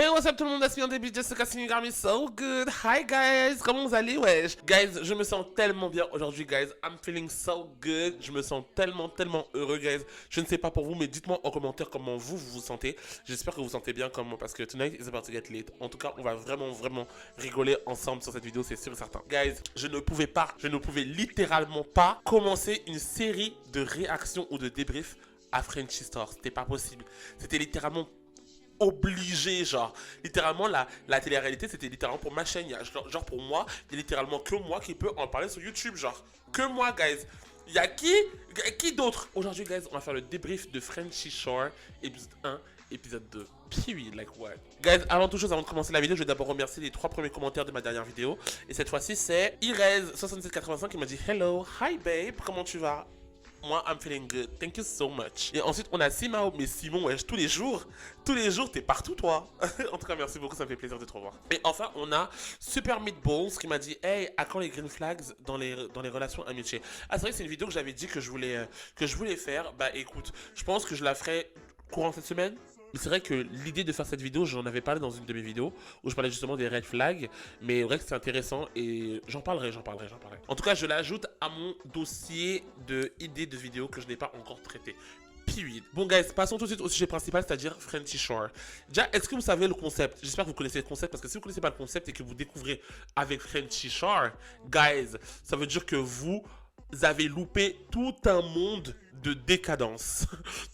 Hey, what's up tout le monde, c'est un début Jessica Sinigami, so good. Hi guys, comment vous allez, wesh? Guys, je me sens tellement bien aujourd'hui, guys. I'm feeling so good. Je me sens tellement heureux, guys. Je ne sais pas pour vous, mais dites-moi en commentaire comment vous sentez. J'espère que vous vous sentez bien comme moi, parce que tonight is about to get late. En tout cas, on va vraiment rigoler ensemble sur cette vidéo, c'est sûr et certain. Guys, je ne pouvais littéralement pas commencer une série de réactions ou de débriefs à Frenchy Store. C'était pas possible. C'était littéralement obligé, genre littéralement la télé-réalité c'était littéralement pour ma chaîne, genre pour moi il y a littéralement que moi qui peut en parler sur YouTube, genre que moi, guys. Il y a qui d'autre aujourd'hui, guys? On va faire le débrief de Frenchy Shore épisode 1 épisode 2. Period, like what? Guys, avant toute chose, avant de commencer la vidéo, je vais d'abord remercier les 3 premiers commentaires de ma dernière vidéo. Et cette fois-ci, c'est Irez6785 qui m'a dit hello, hi babe, comment tu vas? Moi, I'm feeling good. Thank you so much. Et ensuite, on a Simao. Mais Simon, wesh, tous les jours, t'es partout, toi. En tout cas, merci beaucoup, ça me fait plaisir de te revoir. Et enfin, on a Super Meatballs qui m'a dit hey, à quand les green flags dans les relations amitiées? Ah, c'est vrai que c'est une vidéo que j'avais dit que je voulais faire. Bah, écoute, je pense que je la ferai courant cette semaine. Mais c'est vrai que l'idée de faire cette vidéo, j'en avais parlé dans une de mes vidéos où je parlais justement des red flags, mais c'est vrai que c'est intéressant et j'en parlerai. En tout cas, je l'ajoute à mon dossier de idées de vidéos que je n'ai pas encore traité. Period. Bon guys, passons tout de suite au sujet principal, c'est-à-dire Frenchy Shore. Déjà, est-ce que vous savez le concept? J'espère que vous connaissez le concept, parce que si vous ne connaissez pas le concept et que vous découvrez avec Frenchy Shore, guys, ça veut dire que vous avez loupé tout un monde de décadence.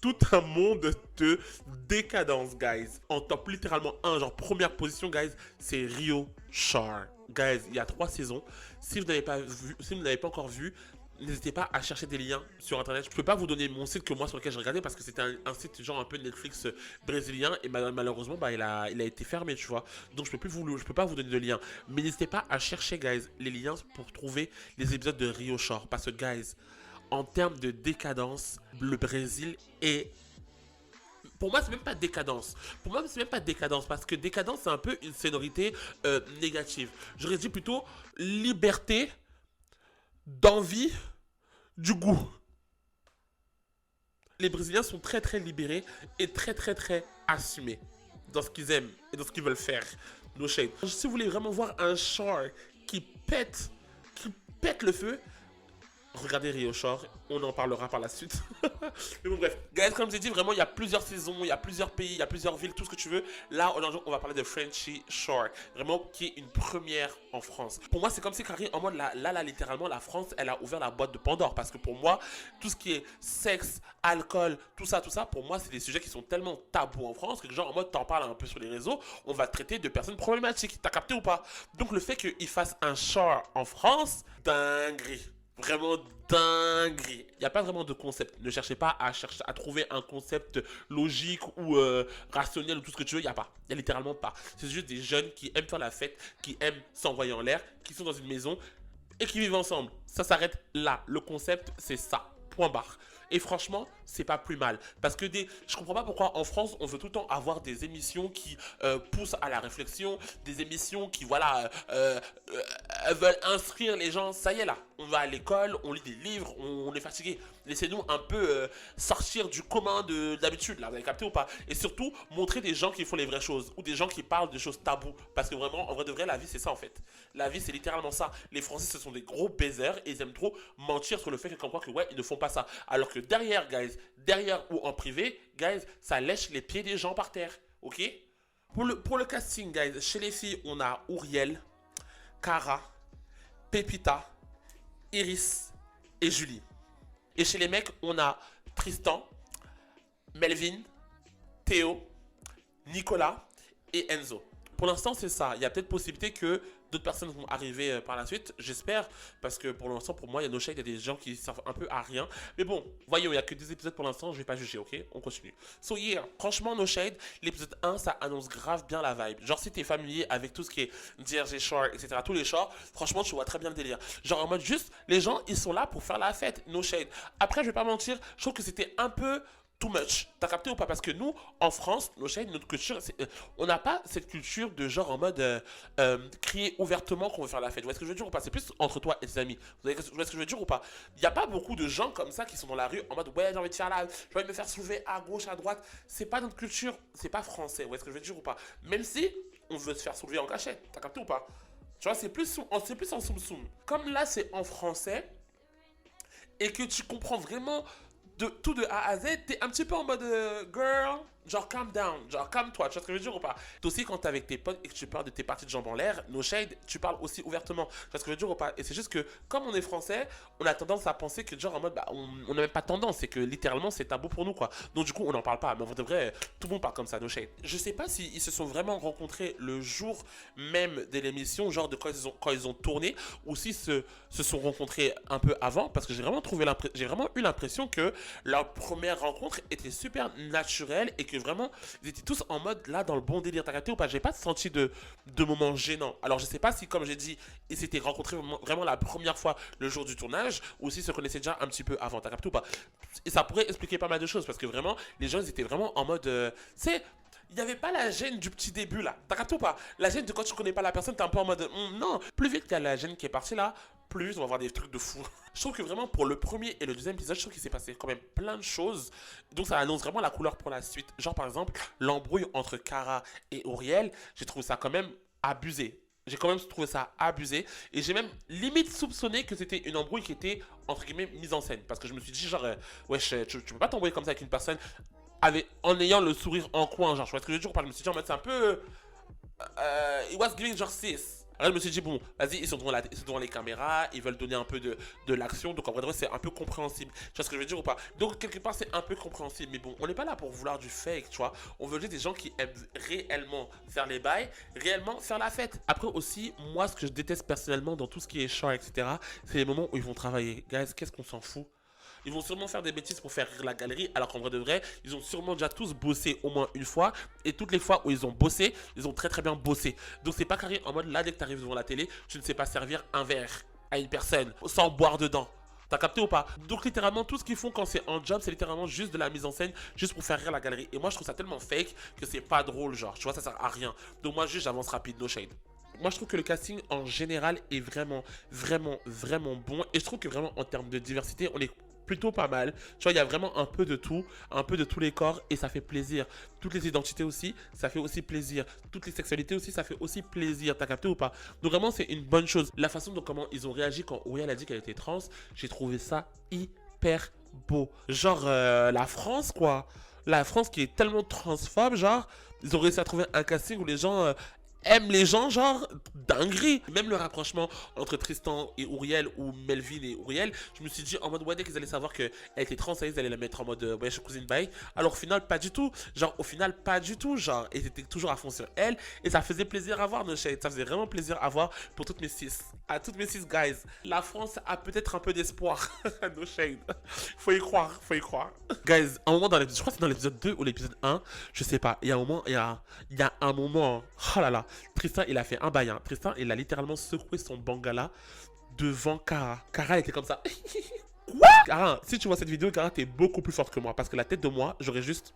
Tout un monde de décadence, guys. En top littéralement 1, genre première position, guys, c'est Rio Shore. Guys, il y a 3 saisons. Si vous n'avez pas encore vu, n'hésitez pas à chercher des liens sur internet. Je ne peux pas vous donner mon site que moi sur lequel j'ai regardé parce que c'était un site genre un peu Netflix brésilien et malheureusement bah, il a été fermé, tu vois. Donc je peux pas vous donner de lien. Mais n'hésitez pas à chercher, guys, les liens pour trouver les épisodes de Rio Shore. Parce que, guys, en termes de décadence, le Brésil est... Pour moi, c'est même pas décadence. Pour moi, c'est même pas décadence. Parce que décadence, c'est un peu une sonorité négative. J'aurais dit plutôt liberté d'envie du goût. Les Brésiliens sont très libérés et très assumés dans ce qu'ils aiment et dans ce qu'ils veulent faire. No shade. Si vous voulez vraiment voir un Shore qui pète le feu, regardez Rio Shore, on en parlera par la suite. Mais bon, bref. Guys, comme j'ai dit, vraiment, il y a plusieurs saisons, il y a plusieurs pays, il y a plusieurs villes, tout ce que tu veux. Là, aujourd'hui, on va parler de Frenchy Shore. Vraiment, qui est une première en France. Pour moi, c'est comme si Carrie, en mode, là, littéralement, la France, elle a ouvert la boîte de Pandore. Parce que pour moi, tout ce qui est sexe, alcool, tout ça, pour moi, c'est des sujets qui sont tellement tabous en France que, genre, en mode, t'en parles un peu sur les réseaux, on va traiter de personnes problématiques. T'as capté ou pas? Donc, le fait qu'il fasse un Shore en France, dinguerie. Vraiment dinguerie. Il n'y a pas vraiment de concept. Ne cherchez pas à trouver un concept logique ou rationnel ou tout ce que tu veux. Il n'y a pas. Il n'y a littéralement pas. C'est juste des jeunes qui aiment faire la fête, qui aiment s'envoyer en l'air, qui sont dans une maison et qui vivent ensemble. Ça s'arrête là. Le concept, c'est ça. Point barre. Et franchement, c'est pas plus mal. Parce que je comprends pas pourquoi en France, on veut tout le temps avoir des émissions qui poussent à la réflexion, des émissions qui, voilà, veulent instruire les gens. Ça y est là, on va à l'école, on lit des livres, on est fatigué. Laissez-nous un peu sortir du commun d'habitude, là, vous avez capté ou pas? Et surtout, montrer des gens qui font les vraies choses, ou des gens qui parlent de choses tabous. Parce que vraiment, en vrai de vrai, la vie, c'est ça en fait. La vie, c'est littéralement ça. Les Français, ce sont des gros baisers, et ils aiment trop mentir sur le fait que, ouais, ils ne font pas ça. Alors que derrière, guys, derrière ou en privé, guys, ça lèche les pieds des gens par terre, ok? Pour le casting, guys, chez les filles, on a Ouriel, Cara, Pépita, Iris et Julie. Et chez les mecs, on a Tristan, Melvin, Théo, Nicolas et Enzo. Pour l'instant, c'est ça. Il y a peut-être possibilité que d'autres personnes vont arriver par la suite, j'espère, parce que pour l'instant, pour moi, il y a no shade, il y a des gens qui servent un peu à rien. Mais bon, voyons, il n'y a que 2 épisodes pour l'instant, je vais pas juger, ok? On continue. So yeah, franchement, no shade, l'épisode 1, ça annonce grave bien la vibe. Genre, si t'es familier avec tout ce qui est DRG Shore, etc., tous les shorts, franchement, tu vois très bien le délire. Genre, en mode juste, les gens, ils sont là pour faire la fête, no shade. Après, je vais pas mentir, je trouve que c'était un peu too much. T'as capté ou pas? Parce que nous, en France, nos chaînes, notre culture, on n'a pas cette culture de genre en mode crier ouvertement qu'on veut faire la fête. Vous voyez ce que je veux dire ou pas? C'est plus entre toi et tes amis. Vous voyez ce que je veux dire ou pas? Il n'y a pas beaucoup de gens comme ça qui sont dans la rue en mode ouais, j'ai envie de faire la. J'ai envie de me faire soulever à gauche, à droite. C'est pas notre culture, c'est pas français. Vous voyez ce que je veux dire ou pas? Même si on veut se faire soulever en cachette. T'as capté ou pas? Tu vois, c'est plus en soum-soum. Comme là, c'est en français et que tu comprends vraiment de tout de A à Z, t'es un petit peu en mode girl, genre calm down, genre calme-toi, tu vois ce que je veux dire ou pas? T'es aussi quand t'es avec tes potes et que tu parles de tes parties de jambes en l'air, no shade, tu parles aussi ouvertement, tu vois ce que je veux dire ou pas? Et c'est juste que comme on est français, on a tendance à penser que genre en mode bah on n'a même pas tendance, c'est que littéralement c'est tabou pour nous quoi. Donc du coup on n'en parle pas, mais en vrai de vrai, tout le monde parle comme ça, no shade. Je sais pas s'ils se sont vraiment rencontrés le jour même de l'émission, genre de quand ils ont tourné, ou s'ils se sont rencontrés un peu avant, parce que j'ai vraiment eu l'impression que leur première rencontre était super naturelle et que vraiment ils étaient tous en mode là dans le bon délire. T'as capté ou pas? J'ai pas senti de moment gênant. Alors je sais pas si comme j'ai dit ils s'étaient rencontrés vraiment la première fois le jour du tournage ou s'ils se connaissaient déjà un petit peu avant. T'as capté ou pas? Et ça pourrait expliquer pas mal de choses parce que vraiment les gens ils étaient vraiment en mode c'est il n'y avait pas la gêne du petit début là. T'as capté ou pas? La gêne de quand tu connais pas la personne, t'es un peu en mode non. Plus vite qu'il y a la gêne qui est partie là, plus vite on va voir des trucs de fou. Je trouve que vraiment pour le premier et le deuxième épisode, je trouve qu'il s'est passé quand même plein de choses. Donc ça annonce vraiment la couleur pour la suite. Genre par exemple, l'embrouille entre Cara et Auriel, j'ai trouvé ça quand même abusé. J'ai quand même trouvé ça abusé. Et j'ai même limite soupçonné que c'était une embrouille qui était, entre guillemets, mise en scène. Parce que je me suis dit, genre, wesh, tu peux pas t'embrouiller comme ça avec une personne en ayant le sourire en coin. Genre, je vois ce que je veux dire. Je me suis dit, en mode, c'est un peu. It was giving genre 6. Alors je me suis dit, bon, vas-y, ils sont devant les caméras, ils veulent donner un peu de l'action, donc en vrai, c'est un peu compréhensible. Tu vois ce que je veux dire ou pas? Donc, quelque part, c'est un peu compréhensible, mais bon, on n'est pas là pour vouloir du fake, tu vois. On veut juste des gens qui aiment réellement faire les bails, réellement faire la fête. Après aussi, moi, ce que je déteste personnellement dans tout ce qui est chant, etc., c'est les moments où ils vont travailler. Guys, qu'est-ce qu'on s'en fout? Ils vont sûrement faire des bêtises pour faire rire la galerie, alors qu'en vrai de vrai, ils ont sûrement déjà tous bossé au moins une fois. Et toutes les fois où ils ont bossé, ils ont très très bien bossé. Donc c'est pas carré en mode là, dès que tu arrives devant la télé, tu ne sais pas servir un verre à une personne sans boire dedans. T'as capté ou pas? Donc littéralement tout ce qu'ils font quand c'est en job, c'est littéralement juste de la mise en scène, juste pour faire rire la galerie. Et moi je trouve ça tellement fake que c'est pas drôle, genre, tu vois, ça sert à rien. Donc moi juste j'avance rapide, no shade. Moi je trouve que le casting en général est vraiment, vraiment, vraiment bon. Et je trouve que vraiment en termes de diversité, on est plutôt pas mal. Tu vois, il y a vraiment un peu de tout, un peu de tous les corps et ça fait plaisir. Toutes les identités aussi, ça fait aussi plaisir. Toutes les sexualités aussi, ça fait aussi plaisir. T'as capté ou pas? Donc vraiment, c'est une bonne chose. La façon dont comment ils ont réagi quand Auriel a dit qu'elle était trans, j'ai trouvé ça hyper beau. Genre, la France, quoi. La France qui est tellement transphobe, genre, ils ont réussi à trouver un casting où les gens aiment les gens, genre, dinguerie. Même le rapprochement entre Tristan et Auriel ou Melvin et Auriel, je me suis dit en mode, ouais, dès qu'ils allaient savoir qu'elle était trans, ils allaient la mettre en mode, ouais, je suis cousine bye. Alors au final, pas du tout. Genre, au final, pas du tout. Genre, ils étaient toujours à fond sur elle. Et ça faisait plaisir à voir, no shade. Ça faisait vraiment plaisir à voir pour toutes mes cis. À toutes mes cis, guys. La France a peut-être un peu d'espoir. No shade. Faut y croire, faut y croire. Guys, un moment dans l'épisode, je crois que c'est dans l'épisode 2 ou l'épisode 1, je sais pas. Il y a un moment, il y a un moment, oh là là. Tristan, il a fait un bail. Hein. Tristan, il a littéralement secoué son bangala devant Cara. Cara était comme ça. Quoi? Cara, si tu vois cette vidéo, Cara, t'es beaucoup plus forte que moi. Parce que la tête de moi, j'aurais juste...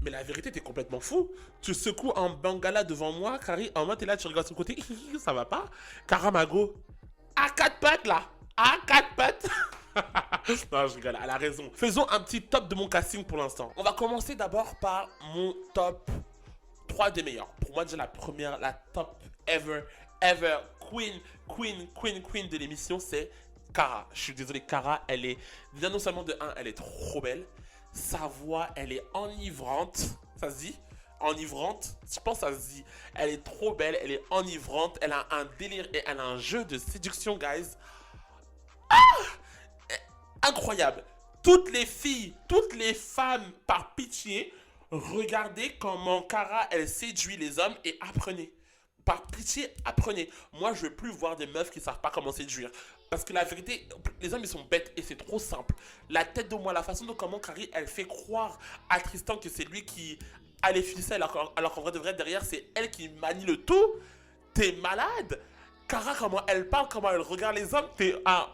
Mais la vérité, t'es complètement fou. Tu secoues un bangala devant moi, Carrie. En mode, t'es là, tu regardes sur le côté. Ça va pas? Cara Mago. À quatre pattes, là. À quatre pattes. Non, je rigole, elle a raison. Faisons un petit top de mon casting pour l'instant. On va commencer d'abord par mon top 3 des meilleurs. Pour moi, déjà la première, la top ever, queen de l'émission, c'est Cara. Je suis désolé, Cara, elle est, bien non seulement de 1, elle est trop belle. Sa voix, elle est enivrante. Ça se dit? Enivrante, je pense que ça se dit. Elle est trop belle, elle est enivrante. Elle a un délire et elle a un jeu de séduction, guys. Incroyable. Toutes les filles, toutes les femmes, par pitié, regardez comment Cara, elle séduit les hommes et apprenez. Par pitié, apprenez. Moi, je veux plus voir des meufs qui savent pas comment séduire. Parce que la vérité, les hommes, ils sont bêtes et c'est trop simple. La tête de moi, la façon dont comment Carrie, elle fait croire à Tristan que c'est lui qui a les ficelles, alors qu'en vrai de vrai, derrière, c'est elle qui manie le tout. T'es malade. Cara, comment elle parle, comment elle regarde les hommes, t'es un...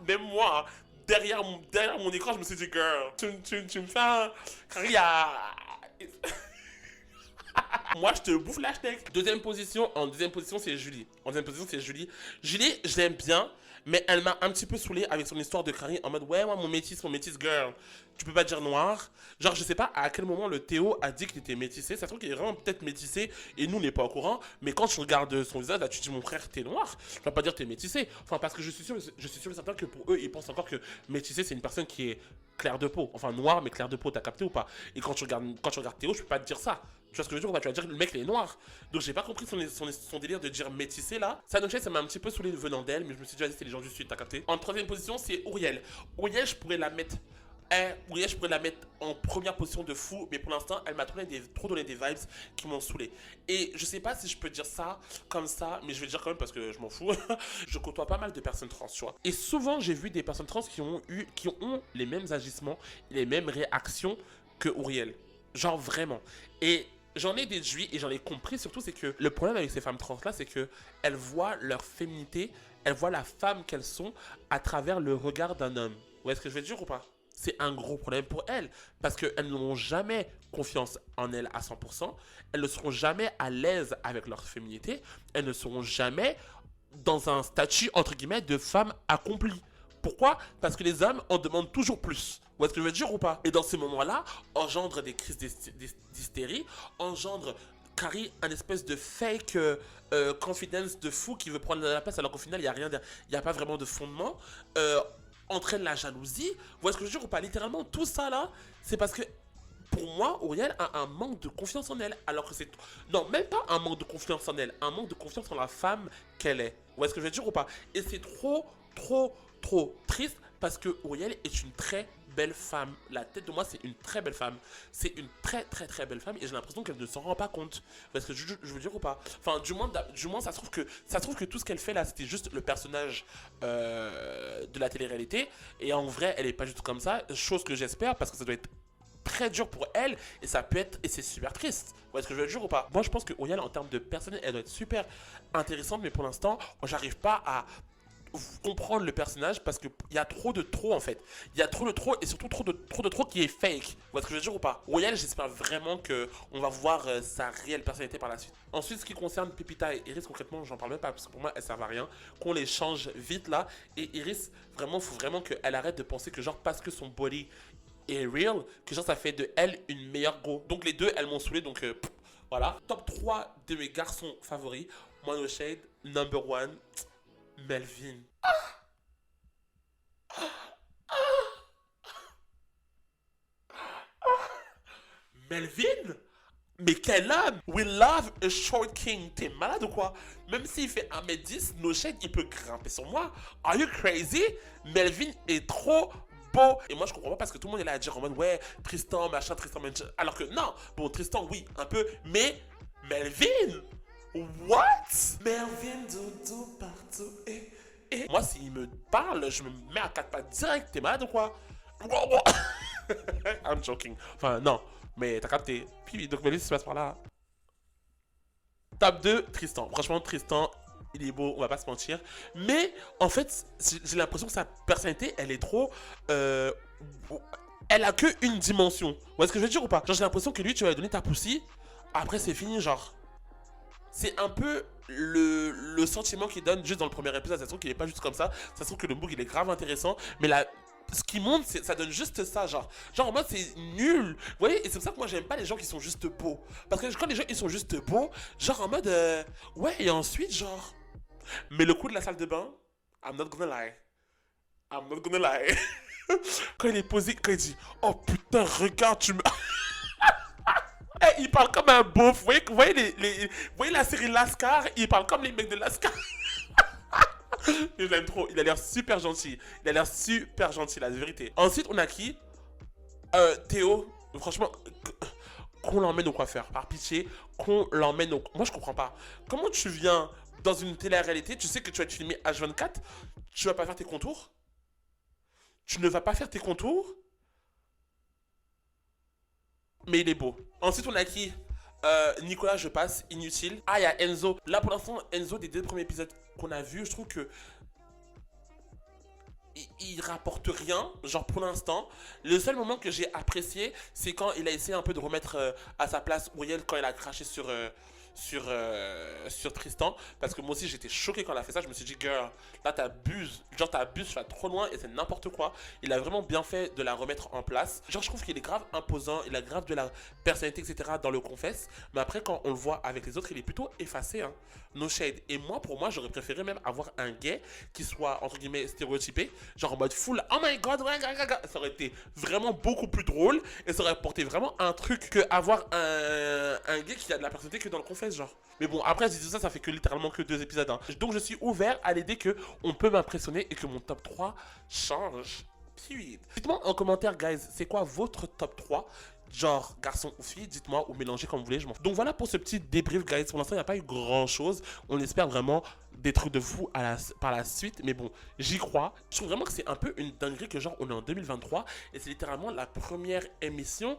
Même moi, derrière mon écran, je me suis dit, girl, tu me fais un... Car il y a... Moi, je te bouffe la steak. En deuxième position, c'est Julie. En deuxième position, c'est Julie. Julie, je l'aime bien, mais elle m'a un petit peu saoulé avec son histoire de Carrie en mode, ouais, moi, mon métis, girl. Tu peux pas dire noir. Genre, je sais pas à quel moment le Théo a dit qu'il était métissé. Ça se trouve qu'il est vraiment peut-être métissé et nous, on n'est pas au courant. Mais quand tu regardes son visage, là, tu te dis, mon frère, t'es noir. Je vais pas dire t'es métissé. Enfin, parce que je suis sûr et certain que pour eux, ils pensent encore que métissé, c'est une personne qui est claire de peau. Enfin, noir, mais claire de peau. T'as capté ou pas? Et quand tu regardes Théo, je peux pas te dire ça. Tu vois ce que je veux dire ou pas? Tu vas dire que le mec il est noir. Donc j'ai pas compris son délire de dire métissé là. Ça m'a un petit peu saoulé venant d'elle, mais je me suis dit, vas-y, c'est les gens du Sud, t'as capté. En troisième position, c'est Auriel. Auriel, je pourrais la mettre. Auriel, je pourrais la mettre en première position de fou, mais pour l'instant, elle m'a trop donné des vibes qui m'ont saoulé. Et je sais pas si je peux dire ça comme ça, mais je vais le dire quand même parce que je m'en fous. Je côtoie pas mal de personnes trans, tu vois. Et souvent, j'ai vu des personnes trans qui ont les mêmes agissements, les mêmes réactions que Auriel. Genre vraiment. Et j'en ai déduit et j'en ai compris surtout, c'est que le problème avec ces femmes trans là, c'est que elles voient leur féminité, elles voient la femme qu'elles sont à travers le regard d'un homme. Vous voyez ce que je veux dire ou pas? C'est un gros problème pour elles parce qu'elles n'auront jamais confiance en elles à 100%, elles ne seront jamais à l'aise avec leur féminité, elles ne seront jamais dans un statut entre guillemets de femme accomplie. Pourquoi? Parce que les hommes en demandent toujours plus. Vous voyez ce que je veux dire ou pas? Et dans ces moments-là, engendre des crises d'hystérie, engendre Carrie un espèce de fake confidence de fou qui veut prendre la place alors qu'au final, il n'y a pas vraiment de fondement. Entraîne la jalousie. Vous voyez ce que je veux dire ou pas? Littéralement, tout ça là, c'est parce que pour moi, Auriel a un manque de confiance en elle. Alors que c'est... Non, même pas un manque de confiance en elle. Un manque de confiance en la femme qu'elle est. Vous voyez ce que je veux dire ou pas? Et c'est trop triste parce que Auriel est une très belle femme. La tête de moi, c'est une très belle femme. C'est une très belle femme et j'ai l'impression qu'elle ne s'en rend pas compte. Parce que je veux dire ou pas? Enfin, du moins ça se trouve que tout ce qu'elle fait là, c'était juste le personnage de la télé-réalité. Et en vrai, elle est pas du tout comme ça. Chose que j'espère parce que ça doit être très dur pour elle et ça peut être et c'est super triste. Vous voyez ce que je veux dire ou pas? Moi, je pense que Auriel, en termes de personnage, elle doit être super intéressante, mais pour l'instant, j'arrive pas à comprendre le personnage parce qu'il y a trop de trop en fait. Il y a trop de trop et surtout trop de trop qui est fake. Vous voyez ce que je veux dire ou pas? Royal, j'espère vraiment qu'on va voir sa réelle personnalité par la suite. Ensuite, ce qui concerne Pépita et Iris, concrètement, j'en parle même pas parce que pour moi, elles servent à rien. Qu'on les change vite là. Et Iris, vraiment, faut vraiment qu'elle arrête de penser que genre parce que son body est real, que genre ça fait de elle une meilleure go. Donc les deux, elles m'ont saoulé, donc voilà. Top 3 de mes garçons favoris. Moi, no shade, number 1. Melvin. Melvin? Mais quel homme! We love a short king. T'es malade ou quoi? Même s'il fait 1m10, no shade, il peut grimper sur moi. Are you crazy? Melvin est trop beau. Et moi, je comprends pas parce que tout le monde est là à dire en mode ouais, Tristan, machin, Tristan, machin. Alors que non, bon, Tristan, oui, un peu, mais Melvin? What? Melvin, doudou partout. Moi, s'il me parle, je me mets à quatre pattes direct. T'es malade ou quoi? I'm joking. Enfin, non. Mais t'as capté. Puis, donc, Melvin, se passe par là. Top 2, Tristan. Franchement, Tristan, il est beau, on va pas se mentir. Mais, en fait, j'ai l'impression que sa personnalité, elle est trop... elle a que une dimension. Vous voyez ce que je veux dire ou pas? Genre, j'ai l'impression que lui, tu vas lui donner ta poussie. Après, c'est fini, genre. C'est un peu le sentiment qu'il donne juste dans le premier épisode. Ça se trouve qu'il est pas juste comme ça. Ça se trouve que le book il est grave intéressant. Mais là, ce qui monte, ça donne juste ça. Genre en mode c'est nul. Vous voyez? Et c'est pour ça que moi j'aime pas les gens qui sont juste beaux. Parce que quand les gens ils sont juste beaux, genre en mode ouais, et ensuite, genre. Mais le coup de la salle de bain, I'm not gonna lie. I'm not gonna lie. Quand il est posé, quand il dit oh putain, regarde, tu me. Il parle comme un beauf. Vous voyez, vous voyez la série Lascar? Il parle comme les mecs de Lascar. Je l'aime trop. Il a l'air super gentil. Il a l'air super gentil, la vérité. Ensuite, on a qui? Théo. Franchement, qu'on l'emmène au coiffeur. Par pitié, qu'on l'emmène au... Moi, je comprends pas. Comment tu viens dans une télé-réalité, tu sais que tu vas être filmé H24, tu vas pas faire tes contours? Tu ne vas pas faire tes contours? Mais il est beau. Ensuite, on a qui? Nicolas, je passe, inutile. Ah, il y a Enzo. Là, pour l'instant, Enzo, des deux premiers épisodes qu'on a vus, je trouve que il rapporte rien, genre pour l'instant. Le seul moment que j'ai apprécié, c'est quand il a essayé un peu de remettre à sa place Uriel quand il a craché sur Tristan. Parce que moi aussi j'étais choqué quand il a fait ça. Je me suis dit, girl, là t'abuses. Genre t'abuses, tu vas trop loin et c'est n'importe quoi. Il a vraiment bien fait de la remettre en place. Genre je trouve qu'il est grave imposant, il a grave de la personnalité, etc. dans le confesse. Mais après, quand on le voit avec les autres, il est plutôt effacé. Hein. No shade. Et moi, pour moi, j'aurais préféré même avoir un gay qui soit, entre guillemets, stéréotypé. Genre en mode full, oh my god, ouais, gaga. Ça aurait été vraiment beaucoup plus drôle et ça aurait apporté vraiment un truc que avoir un gay qui a de la personnalité que dans le confesse, genre. Mais bon, après, je dis ça, ça fait que littéralement que 2 épisodes. Hein. Donc je suis ouvert à l'idée que on peut m'impressionner et que mon top 3 change. Puis, dites-moi en commentaire, guys, c'est quoi votre top 3? Genre garçon ou fille, dites-moi, ou mélangez comme vous voulez, je m'en fous. Donc voilà pour ce petit débrief, guys. Pour l'instant, il n'y a pas eu grand chose. On espère vraiment des trucs de fou par la suite. Mais bon, j'y crois. Je trouve vraiment que c'est un peu une dinguerie que genre on est en 2023 et c'est littéralement la première émission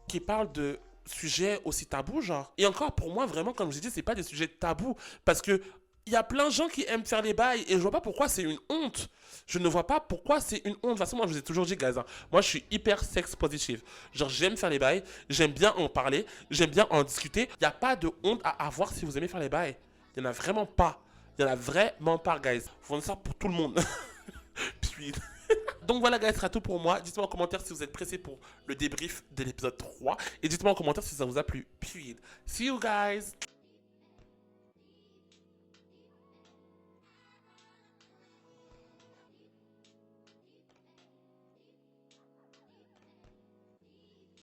qui parle de sujets aussi tabous, genre. Et encore, pour moi, vraiment, comme je dis, c'est pas des sujets tabous. Parce que il y a plein de gens qui aiment faire les bails et je vois pas pourquoi c'est une honte. Je ne vois pas pourquoi c'est une honte. De toute façon, moi, je vous ai toujours dit, guys, hein, moi, je suis hyper sex positive. Genre, j'aime faire les bails, j'aime bien en parler, j'aime bien en discuter. Il n'y a pas de honte à avoir si vous aimez faire les bails. Il n'y en a vraiment pas. Il n'y en a vraiment pas, guys. Vous faites ça pour tout le monde. Puis... Donc voilà, guys, ce sera tout pour moi. Dites-moi en commentaire si vous êtes pressés pour le débrief de l'épisode 3. Et dites-moi en commentaire si ça vous a plu. Puis, see you guys!